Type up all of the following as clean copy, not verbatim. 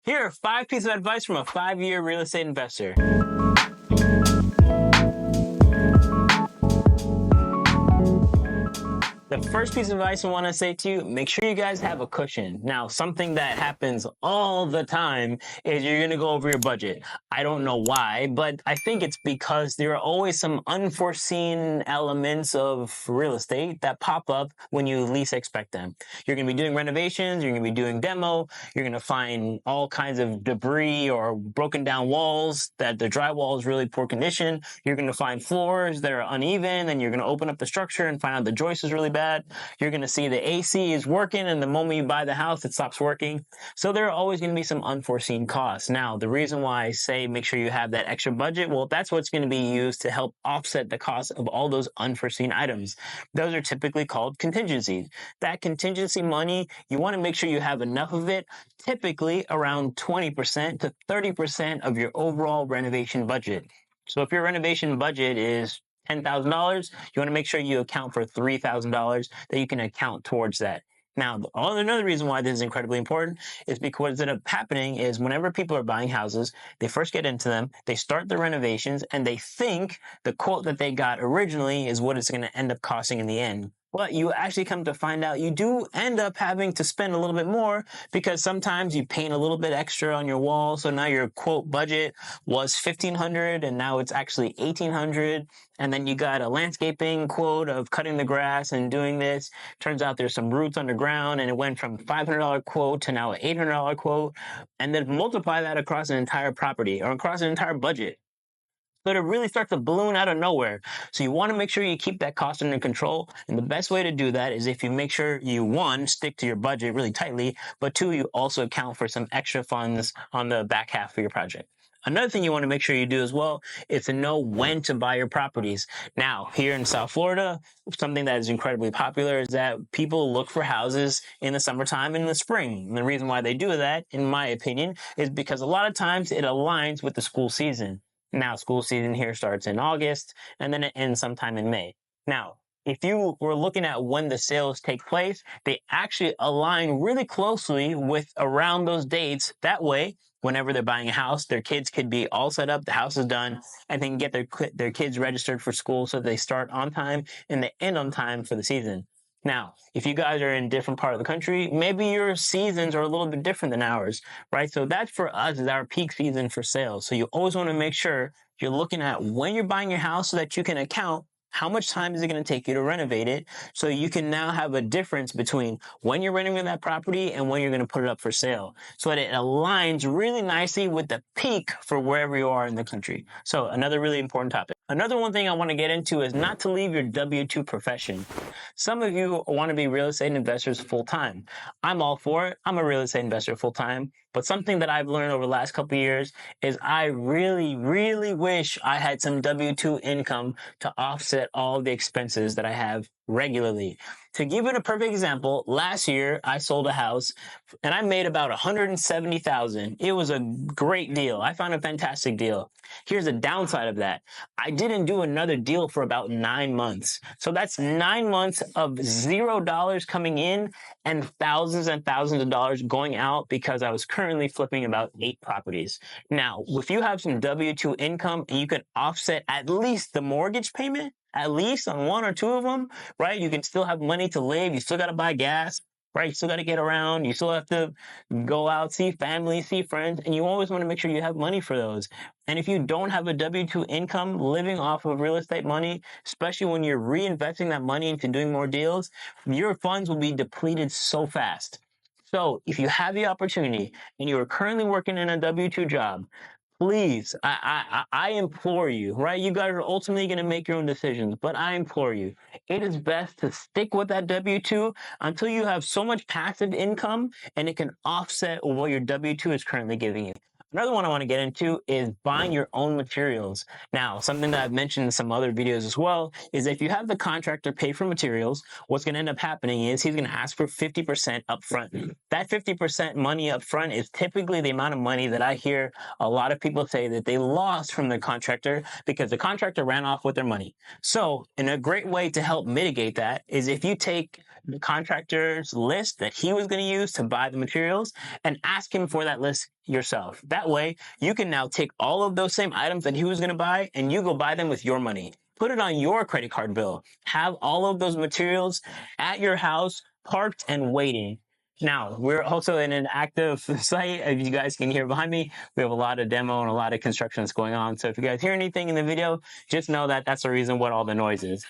Here are 5 pieces of advice from a 5-year real estate investor. The first piece of advice I want to say to you, make sure you guys have a cushion. Now, something that happens all the time is you're going to go over your budget. I don't know why, but I think it's because there are always some unforeseen elements of real estate that pop up when you least expect them. You're going to be doing renovations, you're going to be doing demo, you're going to find all kinds of debris or broken down walls that the drywall is really poor condition. You're going to find floors that are uneven, and you're going to open up the structure and find out the joist is really bad. You're going to see the AC is working, and the moment you buy the house, it stops working. So there are always going to be some unforeseen costs. Now, the reason why I say make sure you have that extra budget, well, that's what's going to be used to help offset the cost of all those unforeseen items. Those are typically called contingencies. That contingency money, you want to make sure you have enough of it, typically around 20% to 30% of your overall renovation budget. So if your renovation budget is $10,000, you want to make sure you account for $3,000 that you can account towards that. Now, another reason why this is incredibly important is because what ends up happening is whenever people are buying houses, they first get into them, they start the renovations, and they think the quote that they got originally is what it's going to end up costing in the end. But you actually come to find out you do end up having to spend a little bit more because sometimes you paint a little bit extra on your wall. So now your quote budget was $1,500 and now it's actually $1,800. And then you got a landscaping quote of cutting the grass and doing this. Turns out there's some roots underground, and it went from $500 quote to now an $800 quote. And then multiply that across an entire property or across an entire budget. So it really starts to balloon out of nowhere. So you want to make sure you keep that cost under control. And the best way to do that is if you make sure you, 1, stick to your budget really tightly, but 2, you also account for some extra funds on the back half of your project. Another thing you want to make sure you do as well is to know when to buy your properties. Now, here in South Florida, something that is incredibly popular is that people look for houses in the summertime and in the spring. And the reason why they do that, in my opinion, is because a lot of times it aligns with the school season. Now, school season here starts in August, and then it ends sometime in May. Now, if you were looking at when the sales take place, they actually align really closely with around those dates. That way, whenever they're buying a house, their kids could be all set up, the house is done, and they can get their kids registered for school so they start on time and they end on time for the season. Now, if you guys are in different part of the country, maybe your seasons are a little bit different than ours, right? So that for us is our peak season for sales. So you always want to make sure you're looking at when you're buying your house so that you can account how much time is it going to take you to renovate it, so you can now have a difference between when you're renovating that property and when you're going to put it up for sale, so that it aligns really nicely with the peak for wherever you are in the country. So another really important topic. Another one thing I want to get into is not to leave your W-2 profession. Some of you want to be real estate investors full-time. I'm all for it. I'm a real estate investor full-time. But something that I've learned over the last couple of years is I really, really wish I had some W-2 income to offset all the expenses that I have regularly. To give it a perfect example, last year I sold a house and I made about $170,000. It was a great deal. I found a fantastic deal. Here's the downside of that. I didn't do another deal for about 9 months. So that's 9 months of $0 coming in and thousands of dollars going out because I was currently flipping about 8 properties. Now, if you have some W-2 income and you can offset at least the mortgage payment, at least on 1 or 2 of them, right? You can still have money to live. You still got to buy gas, right? You still got to get around. You still have to go out, see family, see friends, and you always want to make sure you have money for those. And if you don't have a W-2 income living off of real estate money, especially when you're reinvesting that money into doing more deals, your funds will be depleted so fast. So if you have the opportunity and you are currently working in a W-2 job, please, I implore you, right? You guys are ultimately going to make your own decisions, but I implore you, it is best to stick with that W-2 until you have so much passive income and it can offset what your W-2 is currently giving you. Another one I want to get into is buying your own materials. Now, something that I've mentioned in some other videos as well is if you have the contractor pay for materials, what's going to end up happening is he's going to ask for 50% upfront. That 50% money upfront is typically the amount of money that I hear a lot of people say that they lost from their contractor because the contractor ran off with their money. So, in a great way to help mitigate that is if you take the contractor's list that he was going to use to buy the materials and ask him for that list yourself. That way, you can now take all of those same items that he was going to buy and you go buy them with your money. Put it on your credit card bill. Have all of those materials at your house, parked and waiting. Now, we're also in an active site. As you guys can hear behind me, we have a lot of demo and a lot of construction that's going on. So if you guys hear anything in the video, just know that that's the reason what all the noise is.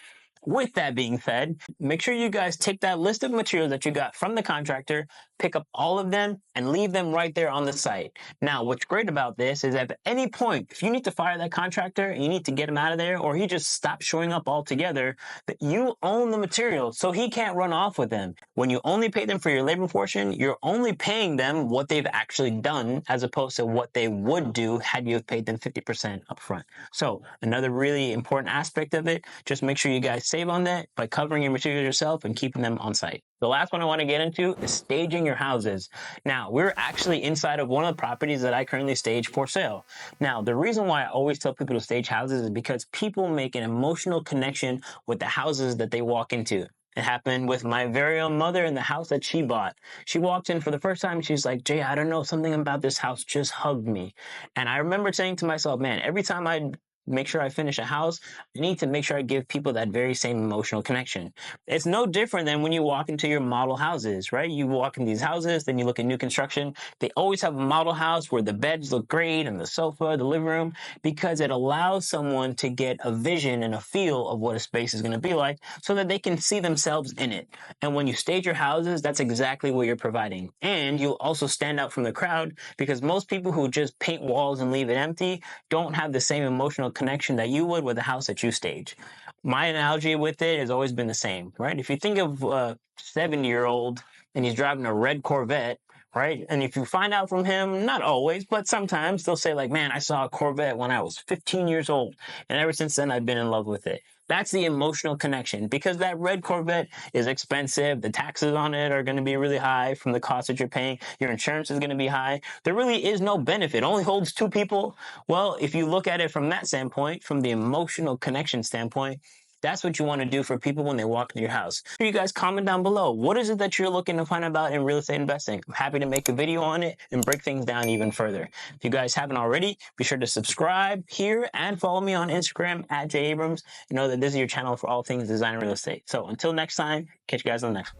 With that being said, make sure you guys take that list of materials that you got from the contractor, pick up all of them, and leave them right there on the site. Now, what's great about this is at any point, if you need to fire that contractor and you need to get him out of there, or he just stops showing up altogether, that you own the materials, so he can't run off with them. When you only pay them for your labor portion, you're only paying them what they've actually done, as opposed to what they would do had you have paid them 50% upfront. So another really important aspect of it, just make sure you guys save on that by covering your materials yourself and keeping them on site. The last one I want to get into is staging your houses. Now, we're actually inside of one of the properties that I currently stage for sale. Now, the reason why I always tell people to stage houses is because people make an emotional connection with the houses that they walk into. It happened with my very own mother in the house that she bought. She walked in for the first time. She's like, Jay, I don't know, something about this house just hugged me. And I remember saying to myself, man, every time I make sure I finish a house, I need to make sure I give people that very same emotional connection. It's no different than when you walk into your model houses, right? You walk in these houses, then you look at new construction. They always have a model house where the beds look great and the sofa, the living room, because it allows someone to get a vision and a feel of what a space is going to be like so that they can see themselves in it. And when you stage your houses, that's exactly what you're providing. And you'll also stand out from the crowd because most people who just paint walls and leave it empty don't have the same emotional connection that you would with the house that you stage. My analogy with it has always been the same, right? If you think of a 70-year-old and he's driving a red Corvette, right? And if you find out from him, not always, but sometimes they'll say like, man, I saw a Corvette when I was 15 years old. And ever since then, I've been in love with it. That's the emotional connection because that red Corvette is expensive. The taxes on it are going to be really high from the cost that you're paying. Your insurance is going to be high. There really is no benefit. It only holds two people. Well, if you look at it from that standpoint, from the emotional connection standpoint, that's what you want to do for people when they walk into your house. You guys comment down below. What is it that you're looking to find out in real estate investing? I'm happy to make a video on it and break things down even further. If you guys haven't already, be sure to subscribe here and follow me on Instagram at @JAbrams. And know that this is your channel for all things design and real estate. So until next time, catch you guys on the next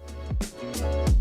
one.